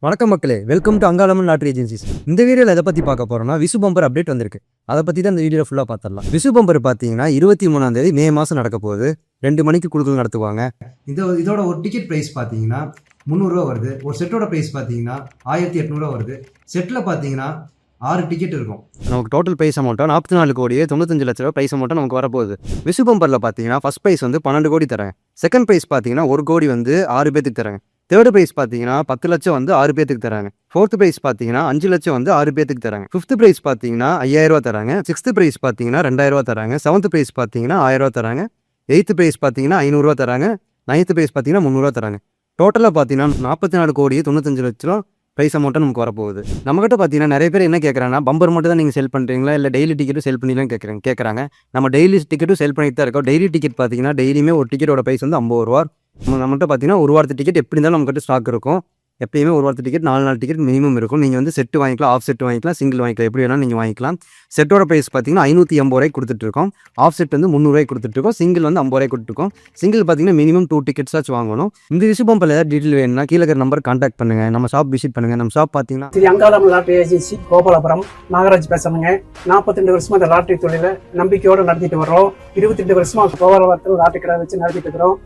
வணக்கம் மக்களே, welcome to Angalamman lottery agencies. இந்த வீடியோவில் எதை பற்றி பார்க்க போகிறோம்னா விசு பம்பர் அப்டேட் வந்திருக்கு. அதை பற்றி தான் இந்த வீடியோ ஃபுல்லாக பார்த்துடலாம். விசு பம்பர் பார்த்தீங்கன்னா 23ஆம் தேதி மே மாதம் நடக்க போகுது. 2 மணிக்கு குழுக்கள் நடத்துவாங்க. இதோட ஒரு டிக்கெட் ப்ரைஸ் பார்த்தீங்கன்னா 300 ரூபா வருது. ஒரு செட்டோட ப்ரைஸ் பார்த்தீங்கன்னா 1800 ரூபா வருது. செட்டில் பார்த்தீங்கன்னா 6 டிக்கெட் இருக்கும். நமக்கு டோட்டல் ப்ரைஸ் அமௌண்ட்டாக 44 கோடியே 95 லட்ச ரூபா ப்ரைஸ் அமௌண்ட்டாக நமக்கு வரப்போகுது. விசு பம்பரில் பார்த்தீங்கன்னா ஃபஸ்ட் ப்ரைஸ் வந்து 12 கோடி தரேன். செகண்ட் ப்ரைஸ் பார்த்தீங்கன்னா 1 கோடி வந்து 6 பேத்துக்கு தரேன். தேர்ட் ப்ரைஸ் பார்த்தீங்கன்னா 10 லட்சம் வந்து 6 பேத்துக்கு தராங்க. ஃபோர்த் ப்ரைஸ் பார்த்தீங்கன்னா 5 லட்சம் வந்து 6 பேத்துக்கு தராங்க. ஃபிஃப்த் ப்ரைஸ் பார்த்தீங்கன்னா 5000 ரூபா தராங்க. சிக்ஸ்த் ப்ரைஸ் பார்த்தீங்கன்னா 2000 ரூபா தராங்க. செவன்த் ப்ரைஸ் பார்த்தீங்கன்னா 1000 ரூபா தராங்க. எயித்து ப்ரைஸ் பார்த்தீங்கன்னா 500 ரூபா தராங்க. நைன்த் ப்ரைஸ் பார்த்தீங்கன்னா 300 ரூபா தராங்க. டோட்டலாக பார்த்தீங்கன்னா 44 கோடியே 95 லட்சம் ப்ரைஸ் அமௌண்ட்டாக நமக்கு வரப்போகுது. நம்மகிட்ட பார்த்தீங்கன்னா நிறைய பேர் என்ன கேட்குறாங்கன்னா, பம்பர் மட்டும் தான் நீங்கள் செல் பண்ணுறீங்களா இல்லை டெய்லி டிக்கெட்டும் செல் பண்ணிலாம் கேட்குறாங்க. நம்ம டெய்லி டிக்கெட்டும் செல் பண்ணிட்டு தான் இருக்கோம். டெய்லி டிக்கெட் பார்த்தீங்கன்னா டெய்லியுமே ஒரு டிக்கெட்டோட ப்ரைஸ் வந்து 50 ரூபா. நம்மகிட்ட பார்த்தீங்கன்னா ஒரு வாரத்து டிக்கெட் எப்படி இருந்தாலும் நம்மகிட்ட ஸ்டாக் இருக்கும். எப்பயுமே ஒரு வாரத்து டிக்கெட் 4 டிக்கெட் மினிமம் இருக்கும். நீங்கள் வந்து செட்டு வாங்கிக்கலாம், ஆஃப் செட் வாங்கிக்கலாம், சிங்கிள் வாங்கிக்கலாம், எப்படி வேணாலும் நீங்கள் வாங்கிக்கலாம். செட்டோட ப்ரைஸ் பார்த்தீங்கன்னா 580 ரூபாய்க்கு கொடுத்துட்ருக்கோம். ஆஃப் செட் வந்து 300 ரூபாய்க்கு கொடுத்துட்ருக்கோம். சிங்கிள் வந்து 50 ரூபாய்க்கு கொடுத்துருக்கோம். சிங்கிள் பார்த்தீங்கன்னா மினிமம் 2 டிக்கெட்ஸாச்சும் வாங்கணும். இந்த விசு பம்பில் ஏதாவது டீட்டெயில் வேணும்னா கீழே இருக்கிற நம்பர் கான்டாக்ட் பண்ணுங்கள். நம்ம ஷாப் விசிட் பண்ணுங்கள். நம்ம ஷாப் பார்த்தீங்கன்னா ஸ்ரீ அங்காளம்மன் லாட்டரி ஏஜென்சி கோபாலபுரம் நாகராஜ் பேசுறேங்க. 42 வருஷமா இந்த லாட்டரி தொழிலை நம்பிக்கையோடு நடத்திட்டு வர்றோம். 22 வருஷமா கோபாலபுரத்தில் லாட்டரி கடை வச்சு நடத்திட்டு இருக்கிறோம்.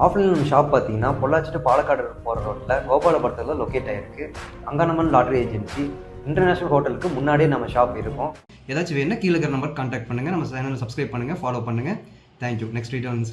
ஆஃப்லைன் ஷாப் பார்த்தீங்கன்னா பொள்ளாச்சி டு பாலக்காடு போகிற ரோட்டில் கோபாலபுரத்தில் லொக்கேட் ஆகிருக்கு. அங்காளம்மன் லாட்டரி ஏஜென்சி இன்டர்நேஷனல் ஹோட்டலுக்கு முன்னாடியே நம்ம ஷாப் இருக்கும். ஏதாச்சும் வேணும்னா கீழே இருக்கிற நம்பர் கான்டாக்ட் பண்ணுங்கள். நம்ம சேனலை சப்ஸ்கிரைப் பண்ணுங்கள், ஃபாலோ பண்ணுங்கள். தேங்க்யூ. நெக்ஸ்ட் வீடியோ வந்து